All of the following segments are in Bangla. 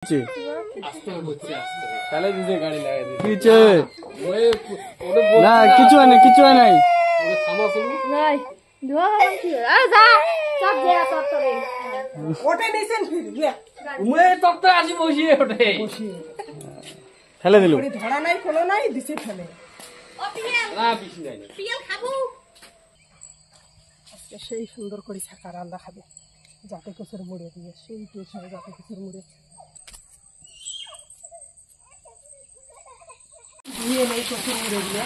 না কিছু হয় না, কিছু হয় নাই। ফেলে দিল, ধরা নাই খোলো নাই দিছে ফেলে। আজকে সেই সুন্দর করে ছাকা রান্না খাবে জাতে কচুর মুড়ে দিয়ে, সেই টেস্ট হবে জাতে কচুর মুড়ে দিয়ে নেই কচুর মুড়ে দিয়ে।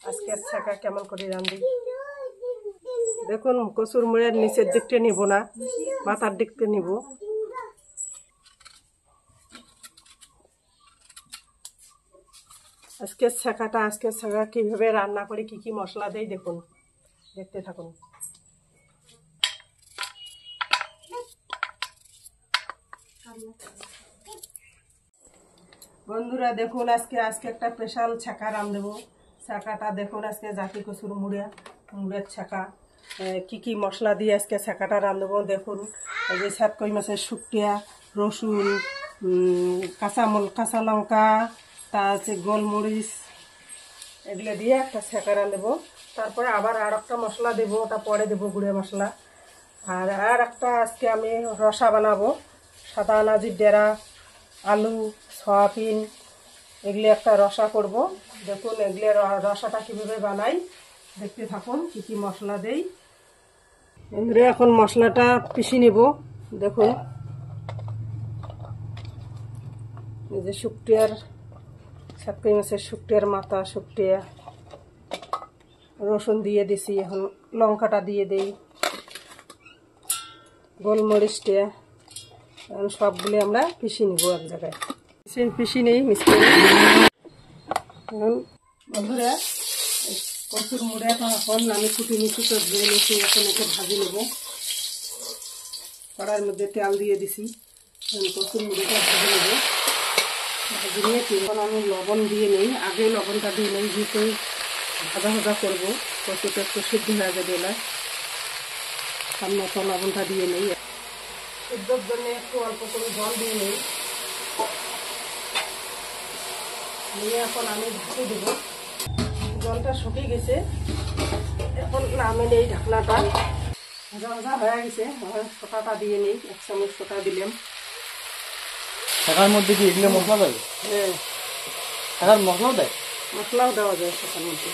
আজকে ছাকা কেমন করে রান্ধি দেখুন। কচুর মুড়ের নিচের দিকটা নিব না, মাথার দিকটা নিব। আজকের ছাকা কিভাবে রান্না করি, কি কি মশলা দেই দেখুন, দেখতে থাকুন। বন্ধুরা দেখুন, আজকে একটা স্পেশাল ছাকা রান্ধবো। ছাকাটা দেখুন, আজকে জাতি কচুর মুড়ের ছাকা। কি কি মশলা দিয়ে আজকে ছাকাটা রান্ধবো দেখুন। এই যে সাতকই মাছের শুকটিয়া, রসুন, কাঁচা লঙ্কা, তা আছে গোলমরিচ, এগুলো দিয়ে একটা ছাকা রান্ধবো। তারপরে আবার আর একটা মশলা দেবো, ওটা পরে দেবো, গুঁড়ো মশলা। আর একটা আজকে আমি রসা বানাবো, সাদা আনাজির ডেরা, আলু, সয়াবিন, এগুলি একটা রসা করব। দেখুন এগুলি রসাটা কীভাবে বানাই দেখতে থাকুন, কি কি মশলা দেই। এগুলো এখন মশলাটা পিষে নেব। দেখুন এই যে শুকটিয়ার, সাতকই মাছের শুকটিয়ার মাথা, শুকটিয়া, রসুন দিয়ে দিছি। এখন লঙ্কাটা দিয়ে দেই, গোলমরিচটা, এখন সবগুলি আমরা পিষে নিব এক জায়গায়। পিষে নেই মিষ্টি। এখন বন্ধুরা কচুর মুড়ে এখন আমি কুটি মিষ্টি তো ধুয়ে নিচ্ছি, এখন একে ভাজি নেব। কড়াইয়ের মধ্যে তেল দিয়ে দিছি, কচুর মুড়েটা ভেজে নেব। ভাজি নিয়ে এখন আমি লবণ দিয়ে নেই, আগে লবণটা দিয়ে নেই, যেহেতু ভাজা করবো, কচুটা একটু সিদ্ধ হয়ে যাবে এলাচ। সামনে তো লবণটা দিয়ে নেই, সিদ্ধর জন্য একটু অল্প করে জল দিয়ে নেই। নিয়ে এখন আমি ঢাকি দেবো। জলটা শুকিয়ে গেছে, এখন নামে নেই ঢাকনাটা। ভাজা হয়ে গেছে, সোটাটা দিয়ে নেই, 1 চামচ সোটা দিলাম। ছাকার মধ্যে কি এগুলো মশলা দেয়? হ্যাঁ, ছাকার মশলাও দেয়, মশলাও দেওয়া যায় ছাকার মধ্যে।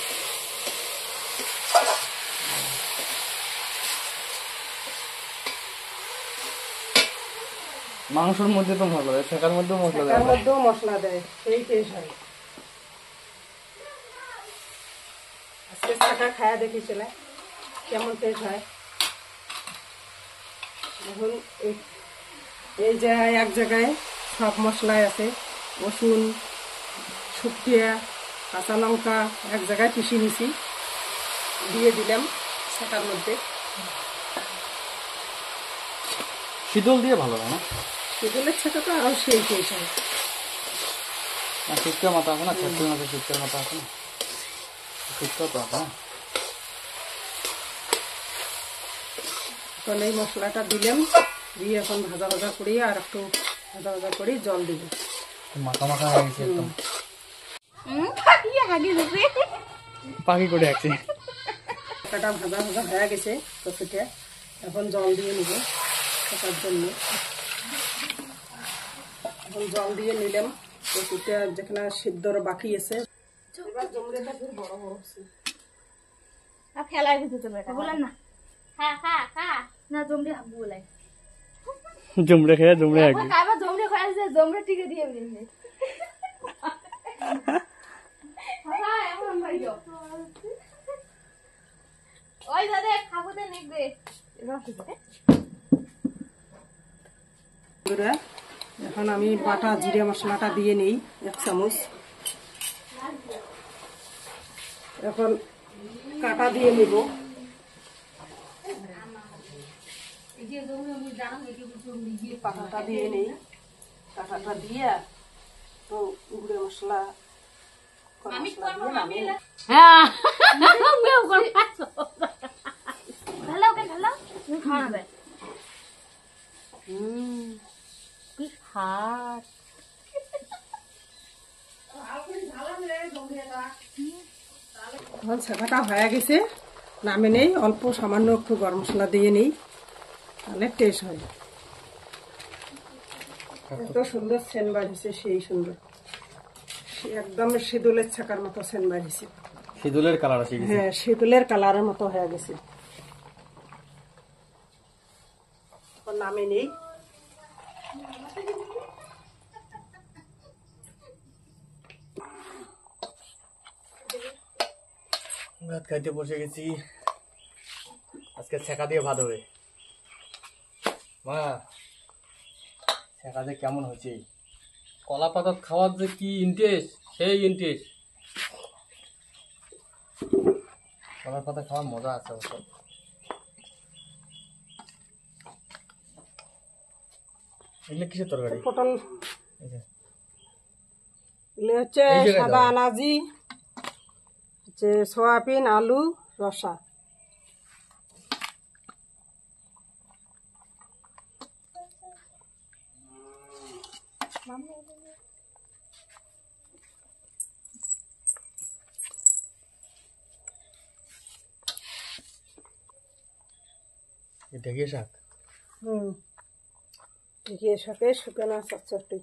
মাংসের মধ্যে তো মশলা দেয়, ছাকার মধ্যেও মশলা দেয়, ছাকার মধ্যেও মশলা দেয়, সেই টেস্ট হয়। আজকে ছাকা খায়া দেখিছিলাম কেমন টেস্ট হয়। এখন এই যে এক জায়গায় সব মশলাই আছে, রসুন, শুকটিয়া, কাঁচা লঙ্কা এক জায়গায় পিষে নিছি, দিয়ে দিলাম ছাকার মধ্যে। শীতল দিয়ে ভালো হয় না? শীতলের ছাকাটা আরও সেই টেস্ট হয়। শুক্তো মাথা আছে না, ছাত্রী মাছের শুক্তোর মাথা আছে না, শুক্তো তো আছে না। এখন এই মশলাটা দিলাম, দিয়ে এখন ভাজা করি, আর একটু ভাজা করি, জল দিব। মাখা হয়ে গেছে একদম, পাখি করে আছে। কাটা ভাজা হয়ে গেছে কচুটা, এখন জল দিয়ে নিব থাকার জন্য। এখন জল দিয়ে নিলাম, কচুটা যেখানে সিদ্ধর বাকি আছে। এবার জমড়েটা খুব বড় হচ্ছে, খেলায় বুঝতে বেটা বলেন না, না জমড়ে বলাই, জমড়ে খেয়ে জমড়ে আগে আবার জমড়ে খায় যে জমড়ে টিকে দিয়ে বলেন এমন ভাইও ওই দাদা খাবতে নেবে রস দিতে। এখন আমি বাটা জিরে মশলাটা দিয়ে নেই 1 চামচ। এখন কাটা দিয়ে নিব, পাতাটা দিয়ে নেই। কাটাটা দিয়ে তো গুঁড়ো মশলা হাত এখন ছেঁকাটা হয়ে গেছে, নামে নেই, অল্প সামান্য একটু গরম মশলা দিয়ে নেই, তাহলে টেস্ট হয়। এত সুন্দর সেন বাড়িছে, সেই সুন্দর, একদম শীতলের ছাকার মতো সেন বাড়িছে। শীতলের কালার আছে। হ্যাঁ, শীতলের কালারের মতো হয়ে গেছে। নামে নেই। ভাত খাইতে বসে গেছি। আজকে ছেঁকা দিয়ে ভাত হবে। মা, ছেঁকা যে কেমন হয়েছে? কলা পাতা খাওয়ার যে কি ইন্টারেস্ট, সেই ইন্টারেস্ট। কলার পাতা খাওয়ার মজা আছে অবশ্য। এগুলো কিসের তরকারি? পটল, এই যে, এগুলো হচ্ছে এই জায়গায় সাদা দাও। আনাজি, হচ্ছে সয়াবিন, আলু, রসা। ঢেঁকিয়ে শাক। ঢেঁকিয়ে শাকে শুকানো চচ্চড়ি।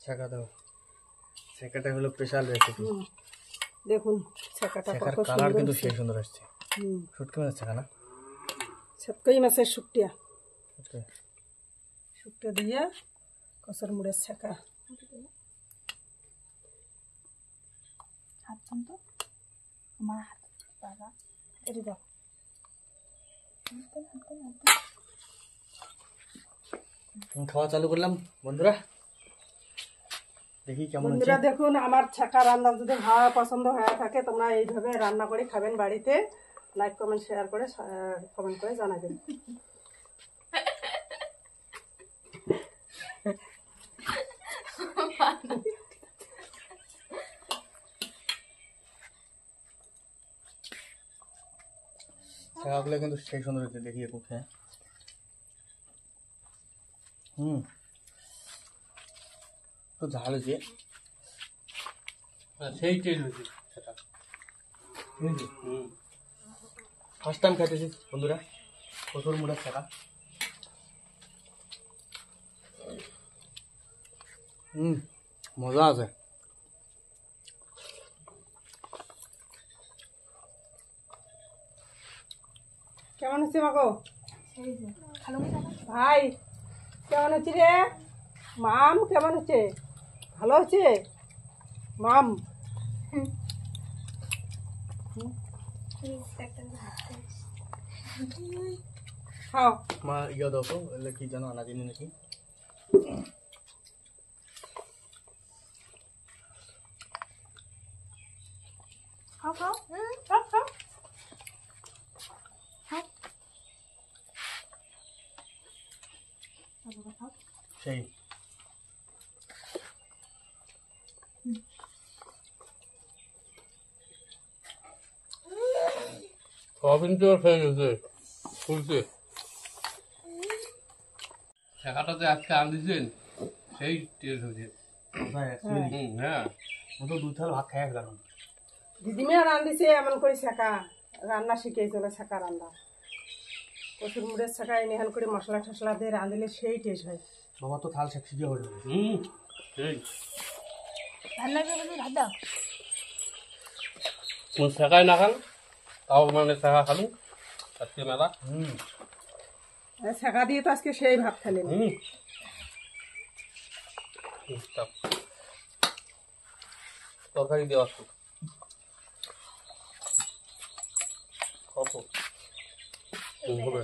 ছেঁকা দাও। ছেঁকাটা হলো স্পেশাল রেসিপি। দেখুন ছেঁকাটা ছেঁকার কত কালার সুন্দর কিন্তু হয়েছে। সেই সুন্দর আসছে। শুটকি মাছের ছেঁকা না? ছেটকই মাছের শুকটিয়া, শুটকি। শুকটা দিয়ে কচুর মুড়ের ছেঁকা। হাত তো আমার হাত বাবা এটা দাও। খাওয়া চালু করলাম বন্ধুরা, দেখি কেমন হচ্ছে। বন্ধুরা দেখুন, আমার ছেঁকা রান্না যদি ভালো পছন্দ হয়ে থাকে, তোমরা এইভাবে রান্না করে খাবেন বাড়িতে। লাইক কমেন্ট শেয়ার করে কমেন্ট করে জানাবেন। ছেঁকাগুলো কিন্তু সেই সুন্দর হচ্ছে, দেখি একটু খেয়ে। একটু ঝাল হয়েছে। সেই টেস্ট হয়েছে সেটা। ফার্স্ট টাইম খাইতেছি বন্ধুরা কচুর মুড়ের ছেঁকা। মজা আছে। কেমন হচ্ছে মাগো? সেই যে খালো ভাই কেমন হচ্ছে রে? মাম কেমন হচ্ছে? ভালো হচ্ছে মাম? খাও। মা ইয়ে দাও তো, এগুলো কি জানো, আনাজিনি নাকি? খাও খাও খাও খাও খাও। সেই সয়াবিন তো খেয়ে গেছে ফুলছে। ছেঁকাটা যে আজকে আনদিছেন সেই টেস্ট হয়েছে। হ্যাঁ, ও তো 2 থাল ভাত খাই গেলাম। দিদিমিয়া রান্ধিছে এমন করে ছেঁকা রান্না শিখেছিল, ছেঁকা রান্না। কচুর মুড়ের ছেঁকা এনেহান করে মশলা টসলা দিয়ে রাঁধলে সেই টেস্ট হয়। বাবা তো থাল শিখে হয়ে যাবে। সেই রান্না করে ভাত দাও। ছেঁকাই না খান তাও মানে ছেঁকা খালু আজকে মেলা। ছেঁকা দিয়ে তো আজকে সেই ভাত খেলেন। তরকারি দেওয়া কত হবে।